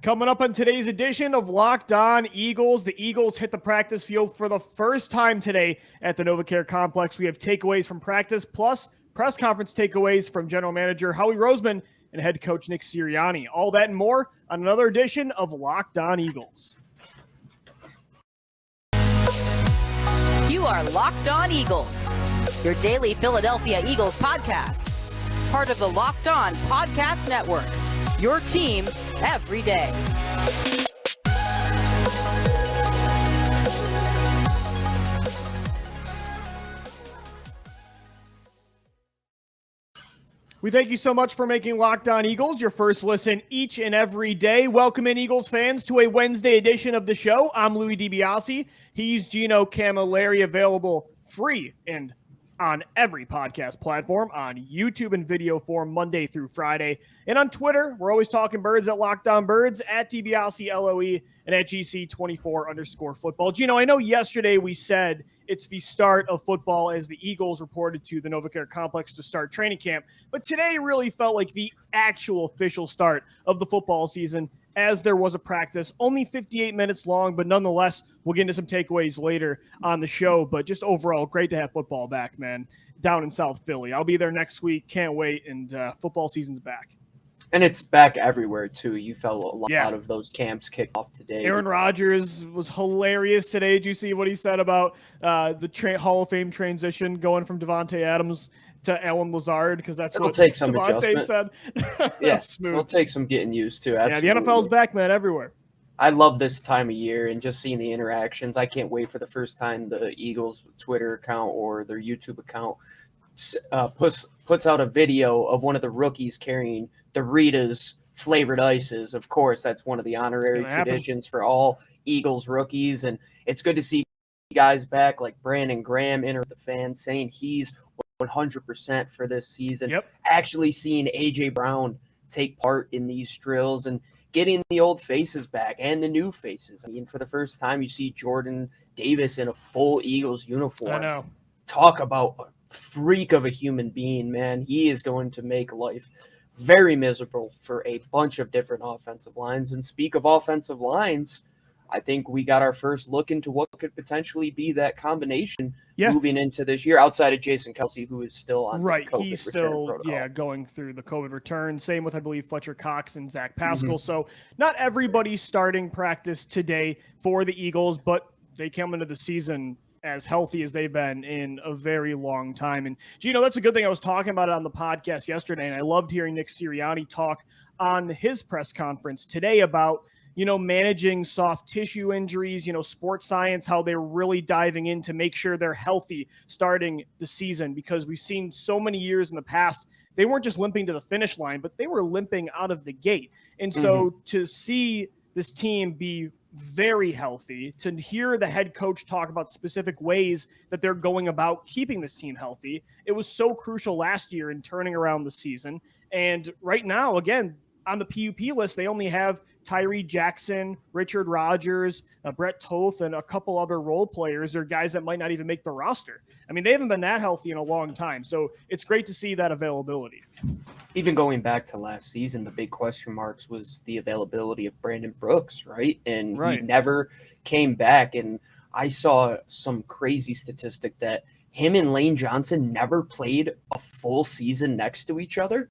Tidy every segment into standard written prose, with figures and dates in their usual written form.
Coming up on today's edition of Locked On Eagles, the Eagles hit the practice field for the first time today at the NovaCare Complex. We have takeaways from practice, plus press conference takeaways from General Manager Howie Roseman and head coach Nick Sirianni. All that and more on another edition of Locked On Eagles. You are Locked On Eagles, your daily Philadelphia Eagles podcast. Part of the Locked On Podcast Network, your team every day. We thank you so much for making Locked On Eagles your first listen each and every day. Welcome in, Eagles fans, to a Wednesday edition of the show. I'm Louis DiBiase. He's Gino Camilleri, available free and on every podcast platform, on YouTube and video form Monday through Friday. And on Twitter, we're always talking birds at Locked On Birds, at DiBiase LOE, and at GC24_football. Gino, I know yesterday we said it's the start of football as the Eagles reported to the NovaCare Complex to start training camp, but today really felt like the actual official start of the football season, as there was a practice, only 58 minutes long, but nonetheless, we'll get into some takeaways later on the show. But just overall, great to have football back, man, down in South Philly. I'll be there next week. Can't wait, and football season's back. And it's back everywhere, too. You felt a lot of those camps kick off today. Aaron Rodgers was hilarious today. Did you see what he said about the Hall of Fame transition going from Devontae Adams to Alan Lazard? Because that's what take some Devontae said. Yes, it'll take some getting used to. Absolutely. Yeah, the NFL's back, man, everywhere. I love this time of year and just seeing the interactions. I can't wait for the first time the Eagles Twitter account or their YouTube account puts out a video of one of the rookies carrying Doritos flavored ices. Of course, that's one of the honorary traditions for all Eagles rookies, and it's good to see guys back like Brandon Graham enter the fans saying he's 100% for this season. Yep. Actually seeing A.J. Brown take part in these drills and getting the old faces back and the new faces. I mean, for the first time, you see Jordan Davis in a full Eagles uniform. I know. Talk about a freak of a human being, man. He is going to make life very miserable for a bunch of different offensive lines. And speak of offensive lines, I think we got our first look into what could potentially be that combination moving into this year, outside of Jason Kelce, who is still on the COVID he's return still protocol. Going through the COVID return. Same with, I believe, Fletcher Cox and Zach Pascal. So not everybody's starting practice today for the Eagles, but they come into the season as healthy as they've been in a very long time. And Gino, that's a good thing. I was talking about it on the podcast yesterday, and I loved hearing Nick Sirianni talk on his press conference today about, managing soft tissue injuries, sports science, how they're really diving in to make sure they're healthy starting the season, because we've seen so many years in the past, they weren't just limping to the finish line, but they were limping out of the gate. And so to see this team be very healthy, to hear the head coach talk about specific ways that they're going about keeping this team healthy, it was so crucial last year in turning around the season. And right now, again, on the PUP list, they only have Tyree Jackson, Richard Rodgers, Brett Toth, and a couple other role players, or guys that might not even make the roster. I mean, they haven't been that healthy in a long time. So it's great to see that availability. Even going back to last season, the big question marks was the availability of Brandon Brooks, right? And he never came back. And I saw some crazy statistic that him and Lane Johnson never played a full season next to each other,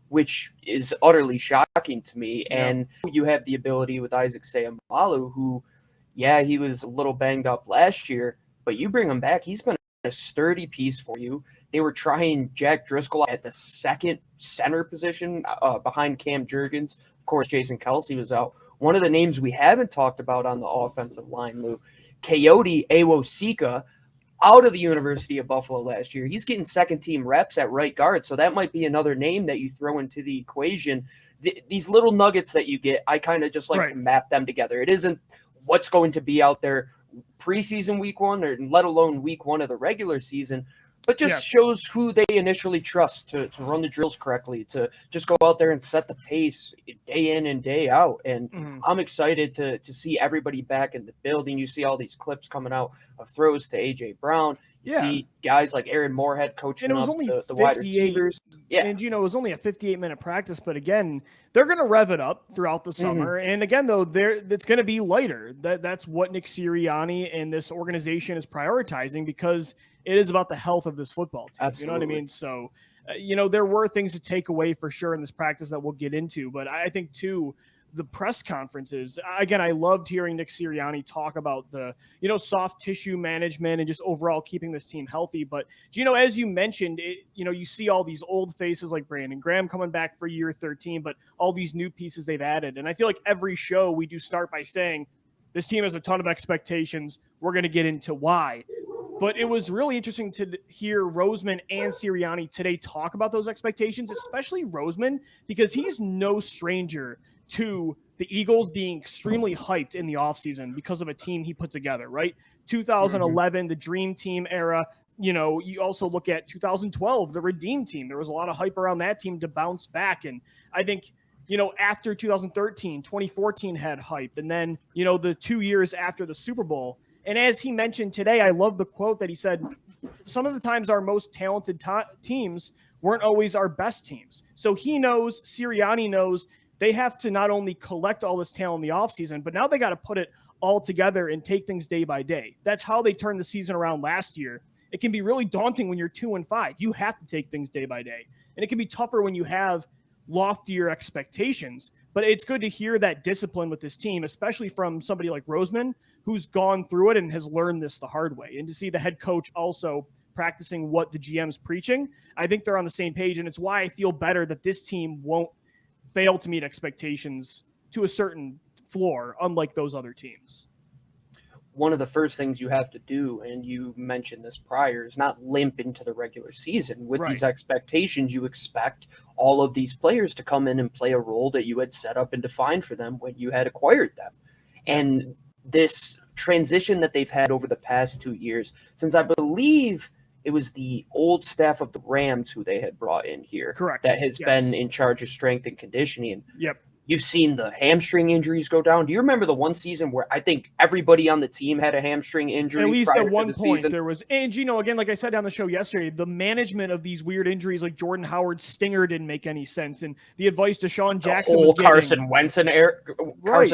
which is utterly shocking to me. Yeah. And you have the ability with Isaac Seumalo, who, he was a little banged up last year, but you bring him back, he's been a sturdy piece for you. They were trying Jack Driscoll at the second center position behind Cam Jurgens. Of course, Jason Kelce was out. One of the names we haven't talked about on the offensive line, Lou, Coyote Awosika, out of the University of Buffalo last year. He's getting second-team reps at right guard, so that might be another name that you throw into the equation. These little nuggets that you get, I kind of just like to map them together. It isn't what's going to be out there preseason week one, or let alone week one of the regular season, but just shows who they initially trust to run the drills correctly, to just go out there and set the pace day in and day out. And I'm excited to see everybody back in the building. You see all these clips coming out of throws to A.J. Brown. You see guys like Aaron Moorhead coaching and it was up only the wide receivers. Yeah. And, it was only a 58-minute practice. But, again, they're going to rev it up throughout the summer. And, again, though, it's going to be lighter. That's what Nick Sirianni and this organization is prioritizing, because it is about the health of this football team. Absolutely. You know what I mean? So, there were things to take away for sure in this practice that we'll get into. But I think, too, the press conferences, again, I loved hearing Nick Sirianni talk about the, soft tissue management and just overall keeping this team healthy. But, as you mentioned, you see all these old faces like Brandon Graham coming back for year 13, but all these new pieces they've added. And I feel like every show we do start by saying, this team has a ton of expectations. We're going to get into why. But it was really interesting to hear Roseman and Sirianni today talk about those expectations, especially Roseman, because he's no stranger to the Eagles being extremely hyped in the offseason because of a team he put together, right? 2011, the Dream Team era. You also look at 2012, the Redeem Team. There was a lot of hype around that team to bounce back. And I think, after 2013, 2014 had hype. And then, the 2 years after the Super Bowl. And as he mentioned today, I love the quote that he said, some of the times our most talented teams weren't always our best teams. So he knows, Sirianni knows, they have to not only collect all this talent in the offseason, but now they got to put it all together and take things day by day. That's how they turned the season around last year. It can be really daunting when you're 2-5. You have to take things day by day. And it can be tougher when you have loftier expectations. But it's good to hear that discipline with this team, especially from somebody like Roseman, who's gone through it and has learned this the hard way. And to see the head coach also practicing what the GM's preaching, I think they're on the same page. And it's why I feel better that this team won't fail to meet expectations to a certain floor, unlike those other teams. One of the first things you have to do, and you mentioned this prior, is not limp into the regular season. With these expectations, you expect all of these players to come in and play a role that you had set up and defined for them when you had acquired them. And this transition that they've had over the past 2 years, since I believe it was the old staff of the Rams who they had brought in here. Correct. That has been in charge of strength and conditioning. Yep. You've seen the hamstring injuries go down. Do you remember the one season where I think everybody on the team had a hamstring injury? At least at one point season? there was. And, again, like I said on the show yesterday, the management of these weird injuries like Jordan Howard's stinger didn't make any sense. And the advice Deshaun Jackson was getting. Carson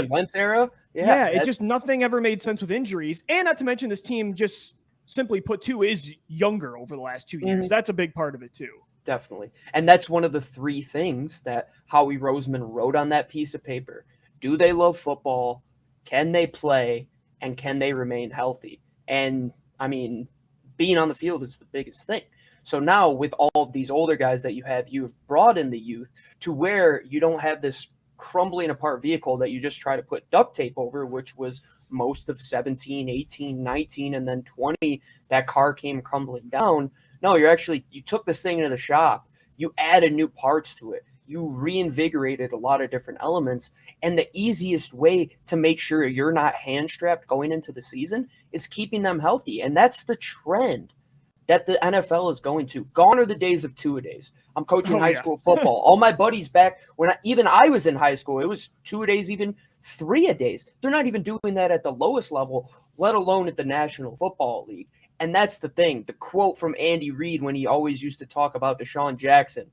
Wentz era. Yeah, it just nothing ever made sense with injuries. And not to mention this team just simply put too is younger over the last 2 years. That's a big part of it too. Definitely. And that's one of the three things that Howie Roseman wrote on that piece of paper. Do they love football? Can they play? And can they remain healthy? And, I mean, being on the field is the biggest thing. So now with all of these older guys that you've brought in the youth to where you don't have this crumbling apart vehicle that you just try to put duct tape over, which was most of 17, 18, 19, and then 20, that car came crumbling down. No, you took this thing into the shop, you added new parts to it, you reinvigorated a lot of different elements, and the easiest way to make sure you're not hand-strapped going into the season is keeping them healthy, and that's the trend that the NFL is going to. Gone are the days of two-a-days. I'm coaching high school football. All my buddies back when I was in high school, it was 2-a-days, even 3-a-days. They're not even doing that at the lowest level, let alone at the National Football League. And that's the thing. The quote from Andy Reid when he always used to talk about Deshaun Jackson,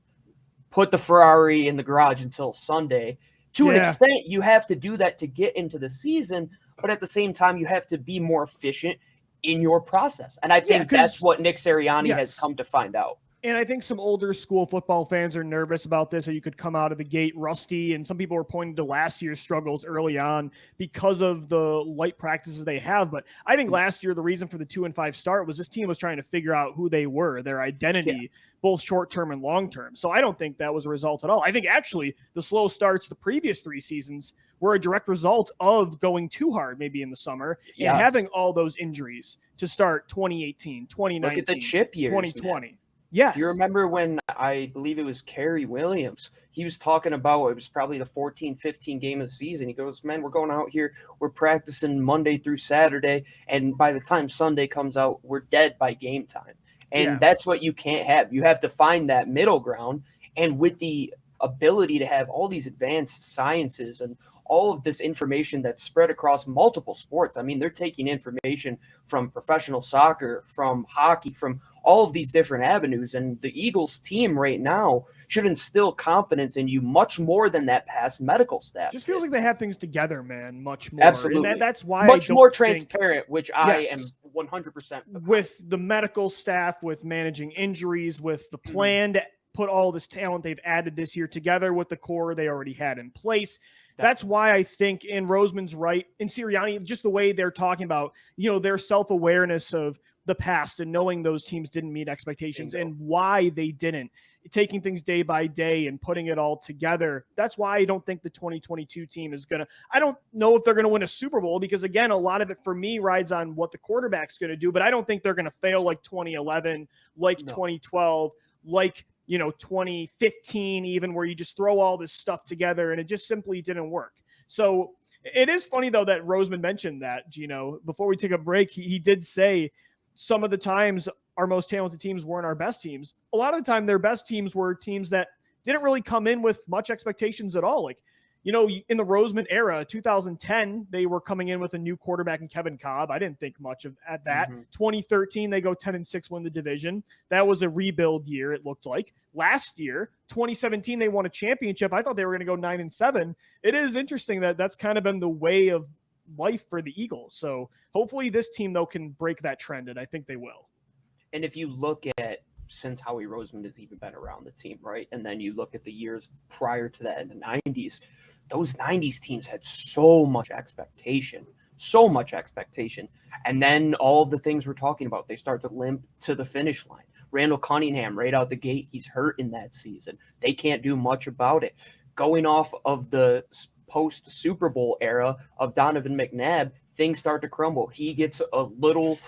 put the Ferrari in the garage until Sunday. To an extent, you have to do that to get into the season, but at the same time, you have to be more efficient in your process. And I think that's what Nick Sirianni has come to find out. And I think some older school football fans are nervous about this, that you could come out of the gate rusty. And some people were pointing to last year's struggles early on because of the light practices they have. But I think last year, the reason for the 2-5 start was this team was trying to figure out who they were, their identity, both short-term and long-term. So I don't think that was a result at all. I think actually the slow starts the previous 3 seasons were a direct result of going too hard maybe in the summer and having all those injuries to start 2018, 2019, look at the chip years, 2020. Man. Yes. Do you remember when I believe it was Kerry Williams? He was talking about, it was probably the 14-15 game of the season. He goes, man, we're going out here. We're practicing Monday through Saturday. And by the time Sunday comes out, we're dead by game time. And that's what you can't have. You have to find that middle ground. And with the ability to have all these advanced sciences and all of this information that's spread across multiple sports. I mean, they're taking information from professional soccer, from hockey, from all of these different avenues. And the Eagles team right now should instill confidence in you much more than that past medical staff. Just feels like they have things together, man, much more. Absolutely. And that's why much more transparent, which I am 100% with the medical staff, with managing injuries, with the plan to put all this talent they've added this year together with the core they already had in place. That's why I think, and Roseman's right, and Sirianni, just the way they're talking about, their self-awareness of the past and knowing those teams didn't meet expectations and why they didn't, taking things day by day and putting it all together. That's why I don't think the 2022 team is going to, I don't know if they're going to win a Super Bowl because, again, a lot of it for me rides on what the quarterback's going to do, but I don't think they're going to fail like 2011, like 2012, like 2015, even, where you just throw all this stuff together and it just simply didn't work. So it is funny, though, that Roseman mentioned that, Gino, before we take a break, he did say some of the times our most talented teams weren't our best teams. A lot of the time their best teams were teams that didn't really come in with much expectations at all. Like, in the Roseman era, 2010, they were coming in with a new quarterback in Kevin Cobb. I didn't think much of at that. 2013, they go 10-6, win the division. That was a rebuild year, it looked like. Last year, 2017, they won a championship. I thought they were going to go 9-7. It is interesting that that's kind of been the way of life for the Eagles. So hopefully this team, though, can break that trend, and I think they will. And if you look at since Howie Roseman has even been around the team, right? And then you look at the years prior to that in the 90s, those 90s teams had so much expectation. And then all of the things we're talking about, they start to limp to the finish line. Randall Cunningham, right out the gate, he's hurt in that season. They can't do much about it. Going off of the post-Super Bowl era of Donovan McNabb, things start to crumble. He gets a little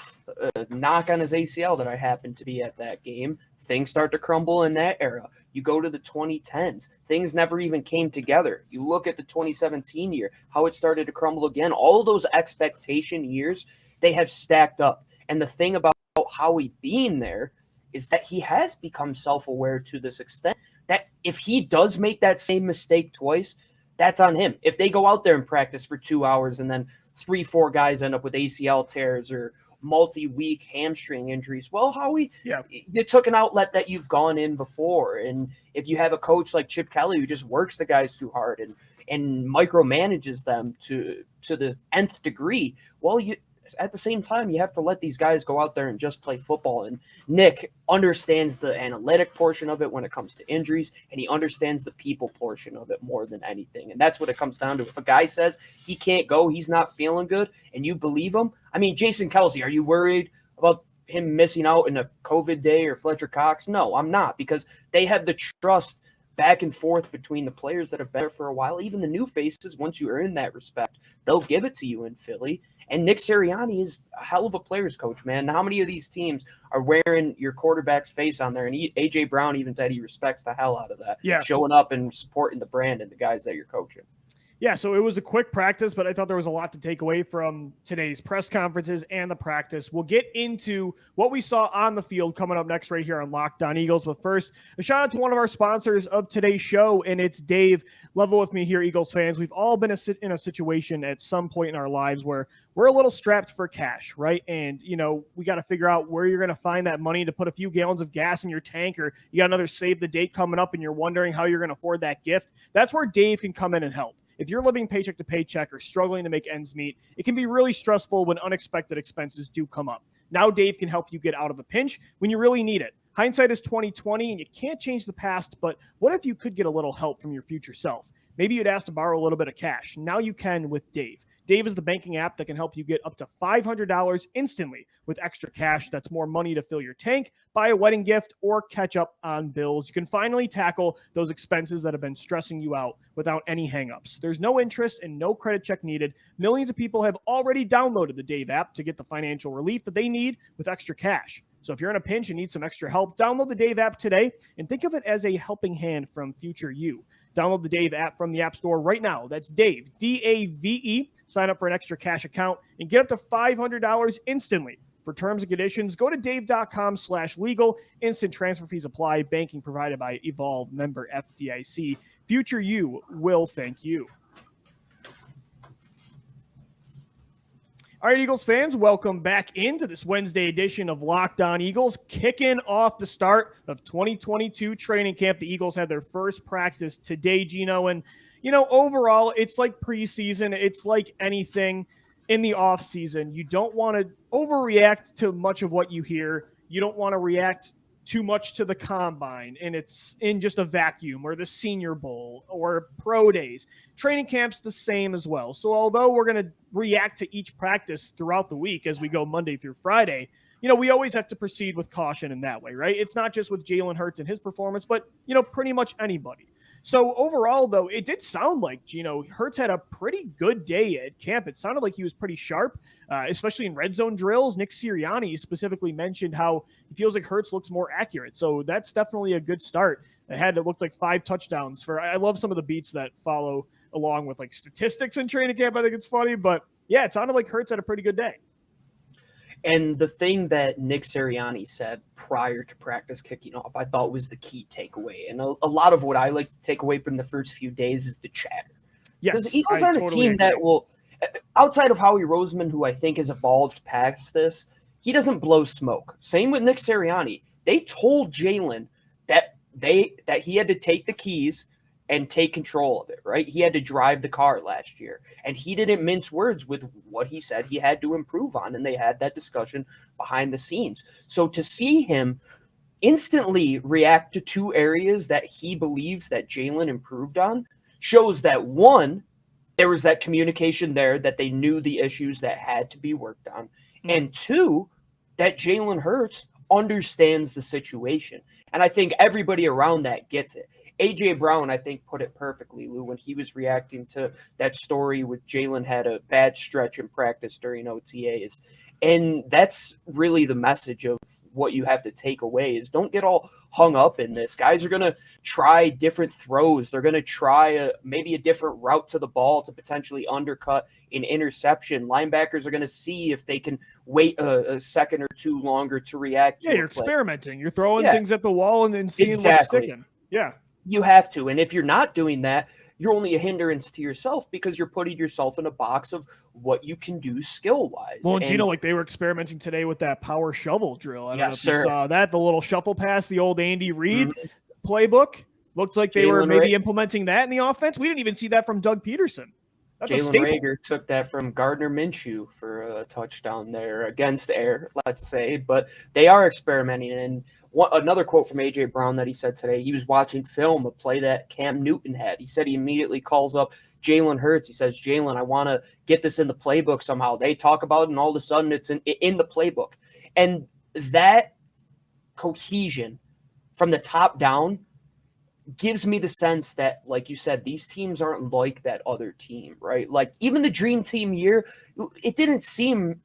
knock on his ACL that I happened to be at that game. Things start to crumble in that era. You go to the 2010s. Things never even came together. You look at the 2017 year, how it started to crumble again. All of those expectation years, they have stacked up. And the thing about Howie being there is that he has become self-aware to this extent that if he does make that same mistake twice, that's on him. If they go out there and practice for 2 hours and then 3-4 guys end up with ACL tears or multi-week hamstring injuries, well, Howie, you took an outlet that you've gone in before. And if you have a coach like Chip Kelly who just works the guys too hard and micromanages them to the nth degree, well, at the same time, you have to let these guys go out there and just play football. And Nick understands the analytic portion of it when it comes to injuries, and he understands the people portion of it more than anything. And that's what it comes down to. If a guy says he can't go, he's not feeling good, and you believe him, I mean, Jason Kelce, are you worried about him missing out in a COVID day or Fletcher Cox? No, I'm not, because they have the trust back and forth between the players that have been there for a while. Even the new faces, once you earn that respect, they'll give it to you in Philly. And Nick Sirianni is a hell of a players coach, man. How many of these teams are wearing your quarterback's face on there? And A.J. Brown even said he respects the hell out of that. Yeah. Showing up and supporting the brand and the guys that you're coaching. Yeah, so it was a quick practice, but I thought there was a lot to take away from today's press conferences and the practice. We'll get into what we saw on the field coming up next right here on Locked On Eagles. But first, a shout out to one of our sponsors of today's show, and it's Dave. Level with me here, Eagles fans. We've all been in a situation at some point in our lives where we're a little strapped for cash, right? And, we got to figure out where you're going to find that money to put a few gallons of gas in your tank, or you got another save the date coming up and you're wondering how you're going to afford that gift. That's where Dave can come in and help. If you're living paycheck to paycheck or struggling to make ends meet, it can be really stressful when unexpected expenses do come up. Now Dave can help you get out of a pinch when you really need it. Hindsight is 20/20, and you can't change the past, but what if you could get a little help from your future self? Maybe you'd ask to borrow a little bit of cash. Now you can with Dave. Dave is the banking app that can help you get up to $500 instantly with extra cash. That's more money to fill your tank, buy a wedding gift, or catch up on bills. You can finally tackle those expenses that have been stressing you out without any hangups. There's no interest and no credit check needed. Millions of people have already downloaded the Dave app to get the financial relief that they need with extra cash. So if you're in a pinch and need some extra help, download the Dave app today and think of it as a helping hand from future you. Download the Dave app from the App Store right now. That's Dave, D-A-V-E. Sign up for an extra cash account and get up to $500 instantly. For terms and conditions, go to dave.com/legal. Instant transfer fees apply. Banking provided by Evolve, member FDIC. Future you will thank you. All right, Eagles fans, welcome back into this Wednesday edition of Locked On Eagles, kicking off the start of 2022 training camp. The Eagles had their first practice today, Gino, and, overall, it's like preseason. It's like anything in the offseason. You don't want to overreact to much of what you hear. You don't want to react too much to the combine, and it's in just a vacuum, or the Senior Bowl or pro days. Training camp's the same as well. So although we're going to react to each practice throughout the week as we go Monday through Friday, we always have to proceed with caution in that way, right? It's not just with Jalen Hurts and his performance, but, pretty much anybody. So overall, though, it did sound like, Hurts had a pretty good day at camp. It sounded like he was pretty sharp, especially in red zone drills. Nick Sirianni specifically mentioned how he feels like Hurts looks more accurate. So that's definitely a good start. It looked like 5 touchdowns I love some of the beats that follow along with like statistics in training camp. I think it's funny, but yeah, it sounded like Hurts had a pretty good day. And the thing that Nick Sirianni said prior to practice kicking off, I thought was the key takeaway. And a lot of what I like to take away from the first few days is the chatter. Yes, because the Eagles aren't a team that will, outside of Howie Roseman, who I think has evolved past this, he doesn't blow smoke. Same with Nick Sirianni. They told Jalen that he had to take the keys and take control of it, right? He had to drive the car last year, and he didn't mince words with what he said he had to improve on, and they had that discussion behind the scenes. So to see him instantly react to 2 areas that he believes that Jalen improved on shows that, one, there was that communication there, that they knew the issues that had to be worked on, and 2, that Jalen Hurts understands the situation. And I think everybody around that gets it. A.J. Brown, I think, put it perfectly, Lou, when he was reacting to that story with Jalen had a bad stretch in practice during OTAs. And that's really the message of what you have to take away is don't get all hung up in this. Guys are going to try different throws. They're going to try maybe a different route to the ball to potentially undercut an interception. Linebackers are going to see if they can wait a second or 2 longer to react. Yeah, you're experimenting. You're throwing things at the wall and then seeing what's sticking. Yeah. You have to. And if you're not doing that, you're only a hindrance to yourself because you're putting yourself in a box of what you can do skill-wise. Well, and Gino, like they were experimenting today with that power shovel drill. I don't know if sir. you saw that, the little shuffle pass, the old Andy Reid playbook. Looked like they were maybe implementing that in the offense. We didn't even see that from Doug Peterson. That's Jalen Reagor took that from Gardner Minshew for a touchdown there against air, let's say. But they are experimenting. And another quote from A.J. Brown that he said today, he was watching film, a play that Cam Newton had. He said he immediately calls up Jalen Hurts. He says, Jalen, I want to get this in the playbook somehow. They talk about it, and all of a sudden it's in the playbook. And that cohesion from the top down gives me the sense that, like you said, these teams aren't like that other team, right? Like even the Dream Team year, it didn't seem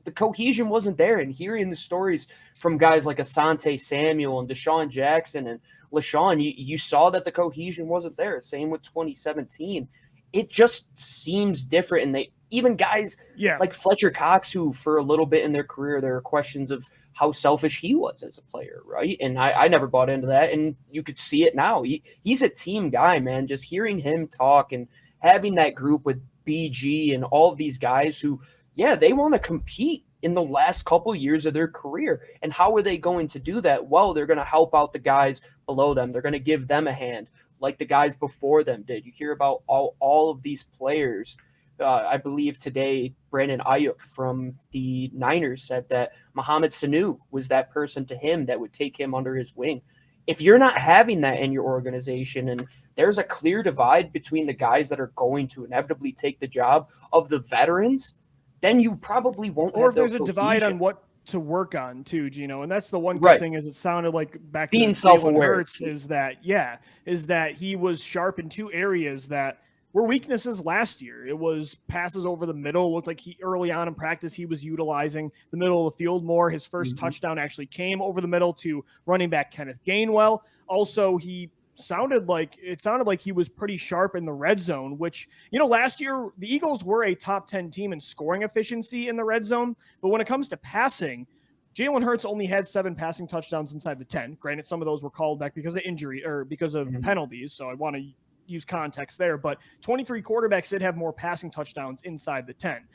the cohesion wasn't there. And hearing the stories from guys like Asante Samuel and Deshaun Jackson and LaShawn, you saw that the cohesion wasn't there. Same with 2017. It just seems different. And even guys like Fletcher Cox, who for a little bit in their career, there are questions of how selfish he was as a player, right? And I never bought into that. And you could see it now. He's a team guy, man. Just hearing him talk and having that group with BG and all of these guys who, they want to compete in the last couple years of their career. And how are they going to do that? Well, they're going to help out the guys below them. They're going to give them a hand like the guys before them did. You hear about all of these players. I believe today, Brandon Ayuk from the Niners said that Mohamed Sanu was that person to him that would take him under his wing. If you're not having that in your organization and there's a clear divide between the guys that are going to inevitably take the job of the veterans, then you probably won't have. Or if there's a divide on what to work on too, Gino. And that's the one good thing is it sounded like back being to self-aware is that he was sharp in 2 areas that were weaknesses last year. It was passes over the middle. It looked like early on in practice, he was utilizing the middle of the field more. His first touchdown actually came over the middle to running back Kenneth Gainwell. Also, he sounded like he was pretty sharp in the red zone, which, last year the Eagles were a top 10 team in scoring efficiency in the red zone. But when it comes to passing, Jalen Hurts only had 7 passing touchdowns inside the 10. Granted, some of those were called back because of injury or because of penalties. So I want to use context there, but 23 quarterbacks did have more passing touchdowns inside the 10.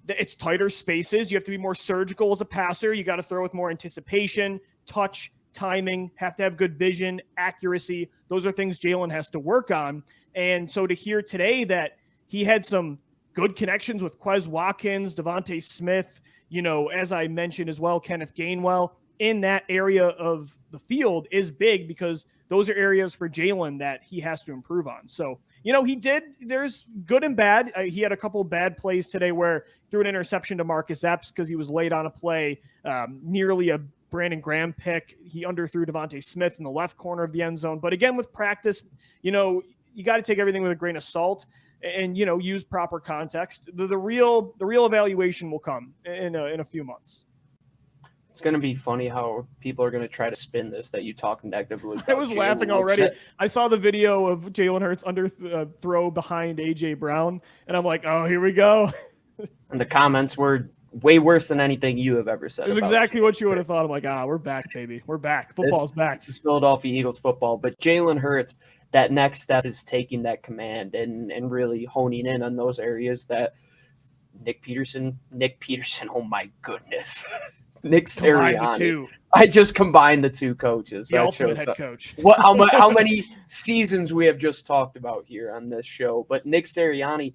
It's tighter spaces. You have to be more surgical as a passer. You got to throw with more anticipation, touch, timing, have to have good vision, accuracy. Those are things Jalen has to work on. And so to hear today that he had some good connections with Quez Watkins, Devontae Smith, as I mentioned as well, Kenneth Gainwell in that area of the field is big because those are areas for Jalen that he has to improve on. So, there's good and bad. He had a couple of bad plays today where he threw an interception to Marcus Epps because he was late on a play, nearly a Brandon Graham pick. He underthrew Devontae Smith in the left corner of the end zone. But again, with practice, you got to take everything with a grain of salt and, use proper context. The real evaluation will come in a few months. It's going to be funny how people are going to try to spin this, that you talk negatively. I was laughing already. I saw the video of Jalen Hurts throw behind A.J. Brown, and I'm like, oh, here we go. And the comments were way worse than anything you have ever said. It was exactly what you would have thought. I'm like, we're back, baby. We're back. Football's back. This is Philadelphia Eagles football. But Jalen Hurts, that next step is taking that command and really honing in on those areas that Nick Peterson, oh my goodness. Nick Sirianni. I just combined the two coaches. The ultimate head coach. How many seasons we have just talked about here on this show. But Nick Sirianni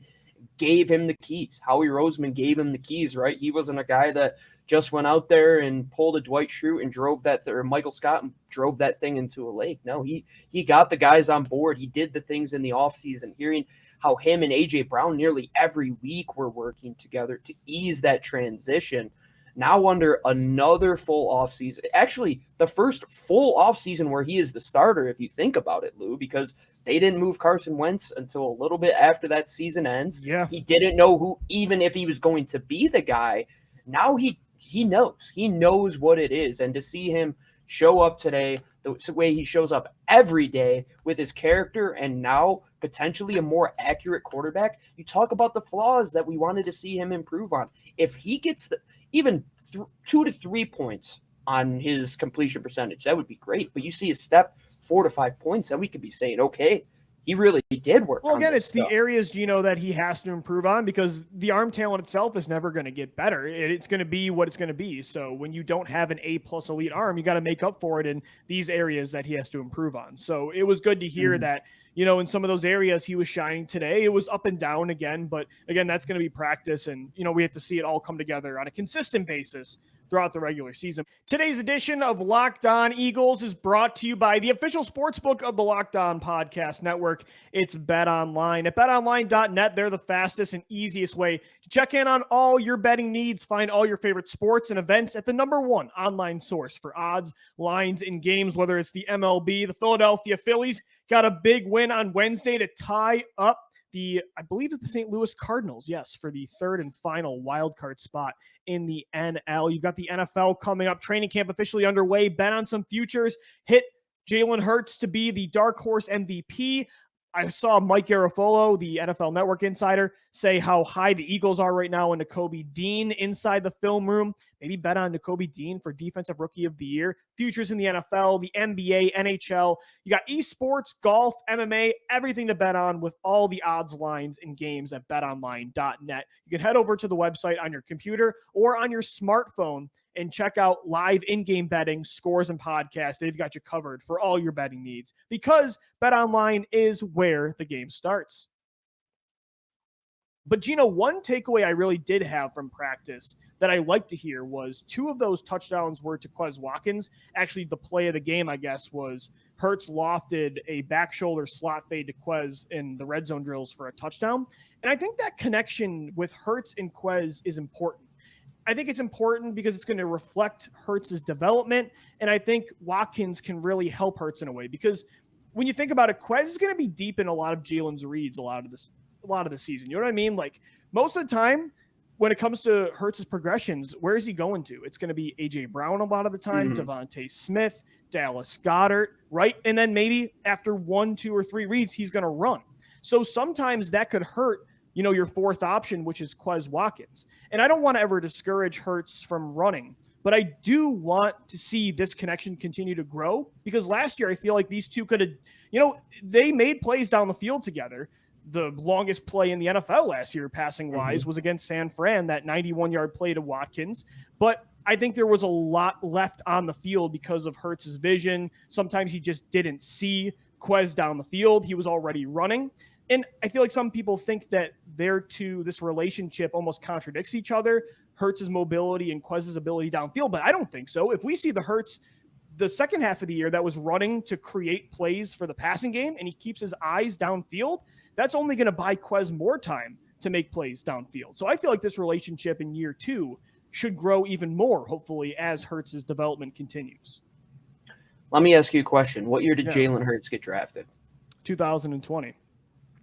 gave him the keys. Howie Roseman gave him the keys, right? He wasn't a guy that just went out there and pulled a Dwight Schrute and drove that, or Michael Scott and drove that thing into a lake. No, he got the guys on board. He did the things in the offseason, hearing how him and A.J. Brown nearly every week were working together to ease that transition. Now under another full offseason, actually the first full offseason where he is the starter, if you think about it, Lou, because they didn't move Carson Wentz until a little bit after that season ends. Yeah. He didn't know even if he was going to be the guy. Now he knows. He knows what it is. And to see him show up today, the way he shows up every day with his character and now potentially a more accurate quarterback, you talk about the flaws that we wanted to see him improve on. If he gets even 2 to 3 points on his completion percentage, that would be great. But you see a step 4 to 5 points, and we could be saying, okay, he really did work. Well, again, it's the areas, that he has to improve on, because the arm talent itself is never going to get better. It's going to be what it's going to be. So when you don't have an A+ elite arm, you got to make up for it in these areas that he has to improve on. So it was good to hear that, in some of those areas he was shining today. It was up and down again, but again, that's going to be practice, and we have to see it all come together on a consistent basis throughout the regular season. Today's edition of Locked On Eagles is brought to you by the official sportsbook of the Locked On Podcast Network. It's BetOnline. At betonline.net, they're the fastest and easiest way to check in on all your betting needs. Find all your favorite sports and events at the #1 online source for odds, lines, and games, whether it's the MLB. The Philadelphia Phillies got a big win on Wednesday to tie up I believe it's the St. Louis Cardinals, yes, for the third and final wild card spot in the NL. You've got the NFL coming up, training camp officially underway. Bet on some futures. Hit Jalen Hurts to be the dark horse MVP. I saw Mike Garafolo, the NFL Network insider, say how high the Eagles are right now in Nakobe Dean inside the film room. Maybe bet on Nakobe Dean for Defensive Rookie of the Year. Futures in the NFL, the NBA, NHL. You got esports, golf, MMA, everything to bet on with all the odds, lines, and games at betonline.net. You can head over to the website on your computer or on your smartphone and check out live in-game betting, scores, and podcasts. They've got you covered for all your betting needs, because BetOnline is where the game starts. But, one takeaway I really did have from practice that I like to hear was 2 of those touchdowns were to Quez Watkins. Actually, the play of the game, I guess, was Hurts lofted a back shoulder slot fade to Quez in the red zone drills for a touchdown. And I think that connection with Hurts and Quez is important. I think it's important because it's going to reflect Hurts' development, and I think Watkins can really help Hurts in a way, because when you think about it, Quez is going to be deep in a lot of Jalen's reads a lot of the season. You know what I mean? Like, most of the time when it comes to Hurts' progressions, where is he going to? It's going to be A.J. Brown a lot of the time, Devontae Smith, Dallas Goedert, right? And then maybe after 1, 2, or 3 reads, he's going to run. So sometimes that could hurt, your fourth option, which is Quez Watkins. And I don't want to ever discourage Hurts from running, but I do want to see this connection continue to grow, because last year I feel like these two could have, they made plays down the field together. The longest play in the NFL last year, passing wise, was against San Fran, that 91-yard play to Watkins. But I think there was a lot left on the field because of Hurts's vision. Sometimes he just didn't see Quez down the field. He was already running. And I feel like some people think that this relationship almost contradicts each other, Hurts's mobility and Quez's ability downfield. But I don't think so. If we see the Hurts the second half of the year that was running to create plays for the passing game, and he keeps his eyes downfield, that's only going to buy Quez more time to make plays downfield. So I feel like this relationship in year 2 should grow even more, hopefully, as Hurts's development continues. Let me ask you a question. What year did Jalen Hurts get drafted? 2020.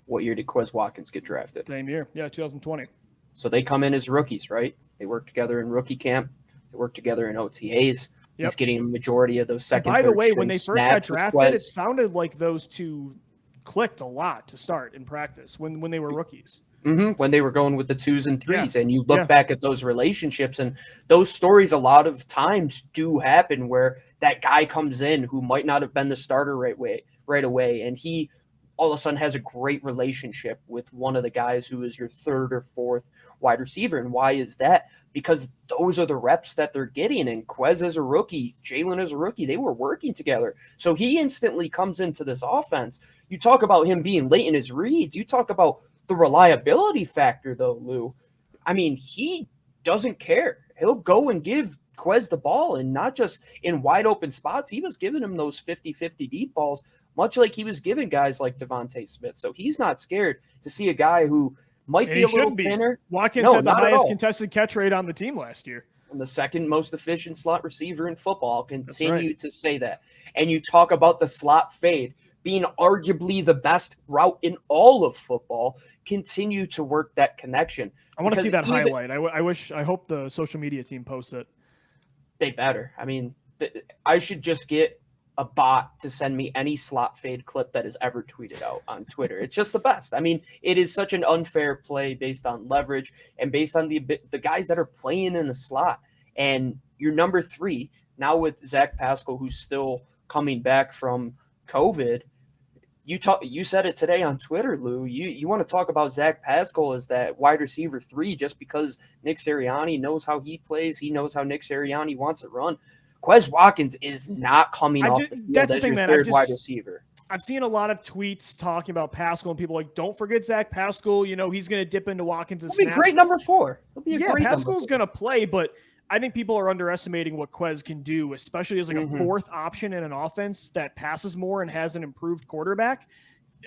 What year did Quez Watkins get drafted? Same year. Yeah, 2020. So they come in as rookies, right? They work together in rookie camp. They work together in OTAs. Yep. He's getting a majority of those second. By the way, when they first got drafted, it sounded like those two clicked a lot to start in practice when they were rookies. When they were going with the 2s and 3s, and you look back at those relationships, and those stories a lot of times do happen where that guy comes in who might not have been the starter right away, and he all of a sudden has a great relationship with one of the guys who is your 3rd or 4th wide receiver. And why is that? Because those are the reps that they're getting. And Quez as a rookie, Jalen as a rookie, they were working together. So he instantly comes into this offense. You talk about him being late in his reads. You talk about the reliability factor, though, Lou. I mean, he doesn't care. He'll go and give Quez the ball, and not just in wide open spots. He was giving him those 50-50 deep balls, much like he was giving guys like Devontae Smith. So he's not scared to see a guy who might be a little thinner. Watkins had the highest contested catch rate on the team last year. And the second most efficient slot receiver in football. I'll continue to say that. And you talk about the slot fade being arguably the best route in all of football. Continue to work that connection. I want to see that highlight. I hope the social media team posts it. They better. I mean, I should just get a bot to send me any slot fade clip that is ever tweeted out on Twitter. It's just the best. I mean, it is such an unfair play based on leverage and based on the guys that are playing in the slot. And your number 3 now with Zach Pascal, who's still coming back from COVID. You said it today on Twitter, Lou. You want to talk about Zach Pascal as that wide receiver 3 just because Nick Sirianni knows how he plays. He knows how Nick Sirianni wants to run. Quez Watkins is not coming off the field as your 3rd wide receiver. I've seen a lot of tweets talking about Pascal, and people like, don't forget Zach Pascal. He's going to dip into Watkins' snaps. He'll be a great number 4. Pascal's going to play, but I think people are underestimating what Quez can do, especially as like a 4th option in an offense that passes more and has an improved quarterback.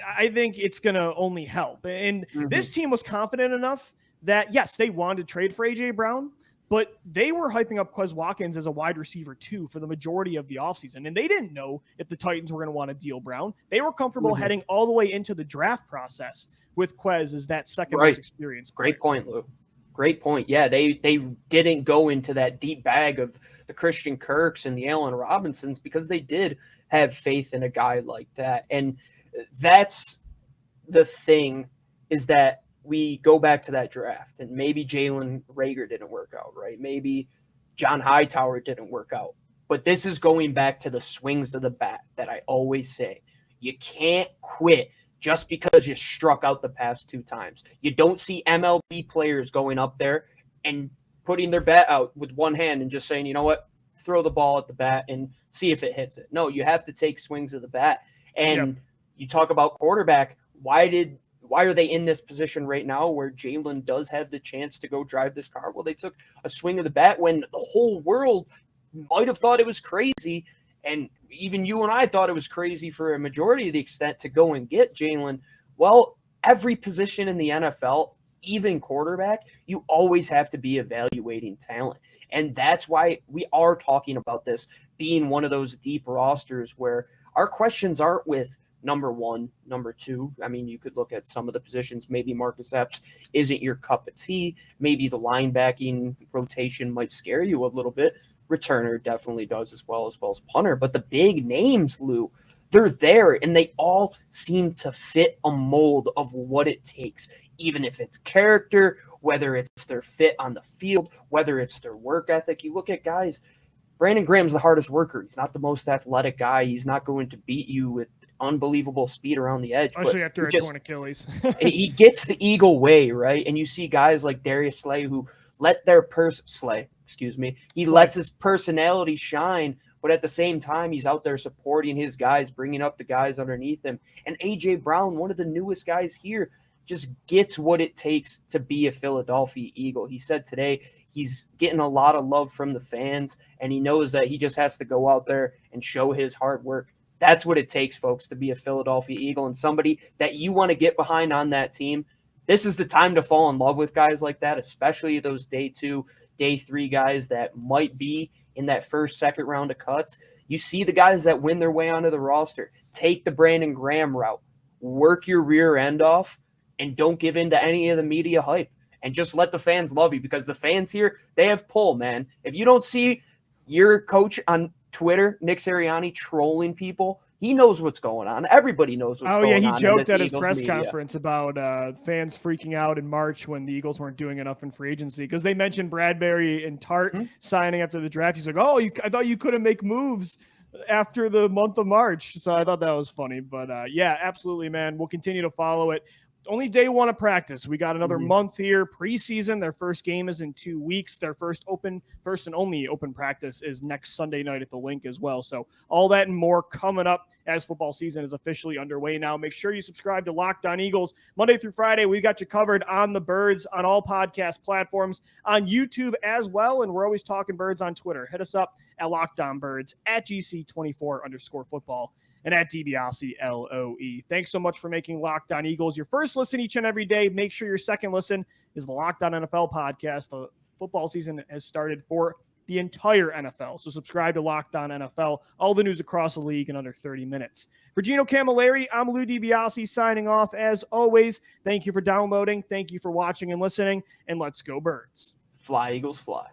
I think it's going to only help. And this team was confident enough that, yes, they wanted to trade for A.J. Brown, but they were hyping up Quez Watkins as a wide receiver 2 for the majority of the offseason. And they didn't know if the Titans were going to want to deal Brown. They were comfortable heading all the way into the draft process with Quez as that second most experienced player. Great point, Lou. Great point. Yeah, they didn't go into that deep bag of the Christian Kirks and the Allen Robinsons because they did have faith in a guy like that. And that's the thing, is that we go back to that draft, and maybe Jalen Reagor didn't work out, right? Maybe John Hightower didn't work out. But this is going back to the swings of the bat that I always say. You can't quit just because you struck out the past 2 times. You don't see MLB players going up there and putting their bat out with one hand and just saying, you know what, throw the ball at the bat and see if it hits it. No, you have to take swings of the bat. And you talk about quarterback. Why are they in this position right now where Jalen does have the chance to go drive this car? Well, they took a swing of the bat when the whole world might have thought it was crazy. And even you and I thought it was crazy for a majority of the extent to go and get Jalen. Well, every position in the NFL, even quarterback, you always have to be evaluating talent. And that's why we are talking about this being one of those deep rosters where our questions aren't with number one, number two. I mean, you could look at some of the positions. Maybe Marcus Epps isn't your cup of tea. Maybe the linebacking rotation might scare you a little bit. Returner definitely does as well as punter. But the big names, Lou, they're there, and they all seem to fit a mold of what it takes, even if it's character, whether it's their fit on the field, whether it's their work ethic. You look at guys, Brandon Graham's the hardest worker. He's not the most athletic guy. He's not going to beat you with unbelievable speed around the edge. Especially after a torn Achilles. He gets the Eagle way, right? And you see guys like Darius Slay who let their he lets his personality shine, but at the same time, he's out there supporting his guys, bringing up the guys underneath him. And A.J. Brown, one of the newest guys here, just gets what it takes to be a Philadelphia Eagle. He said today he's getting a lot of love from the fans, and he knows that he just has to go out there and show his hard work. That's what it takes, folks, to be a Philadelphia Eagle and somebody that you want to get behind on that team. This is the time to fall in love with guys like that, especially those day 2, day 3 guys that might be in that first, second round of cuts. You see the guys that win their way onto the roster. Take the Brandon Graham route. Work your rear end off, and don't give in to any of the media hype. And just let the fans love you, because the fans here, they have pull, man. If you don't see your coach on Twitter, Nick Sirianni, trolling people, he knows what's going on. Everybody knows what's going on. He joked at his Eagles press media conference about fans freaking out in March when the Eagles weren't doing enough in free agency, because they mentioned Bradbury and Tart signing after the draft. He's like, I thought you couldn't make moves after the month of March. So I thought that was funny. But yeah, absolutely, man. We'll continue to follow it. Only day 1 of practice. We got another month here. Preseason, their first game is in 2 weeks. Their first and only open practice is next Sunday night at the Link as well. So all that and more coming up as football season is officially underway now. Make sure you subscribe to Locked On Eagles Monday through Friday. We got you covered on the Birds on all podcast platforms, on YouTube as well. And we're always talking Birds on Twitter. Hit us up at Locked On Birds, at GC24_football. And at DiBiase LOE. Thanks so much for making Locked On Eagles your first listen each and every day. Make sure your second listen is the Locked On NFL podcast. The football season has started for the entire NFL. So subscribe to Locked On NFL. All the news across the league in under 30 minutes. For Gino Camilleri, I'm Lou DiBiase signing off. As always, thank you for downloading. Thank you for watching and listening. And let's go Birds. Fly, Eagles, fly.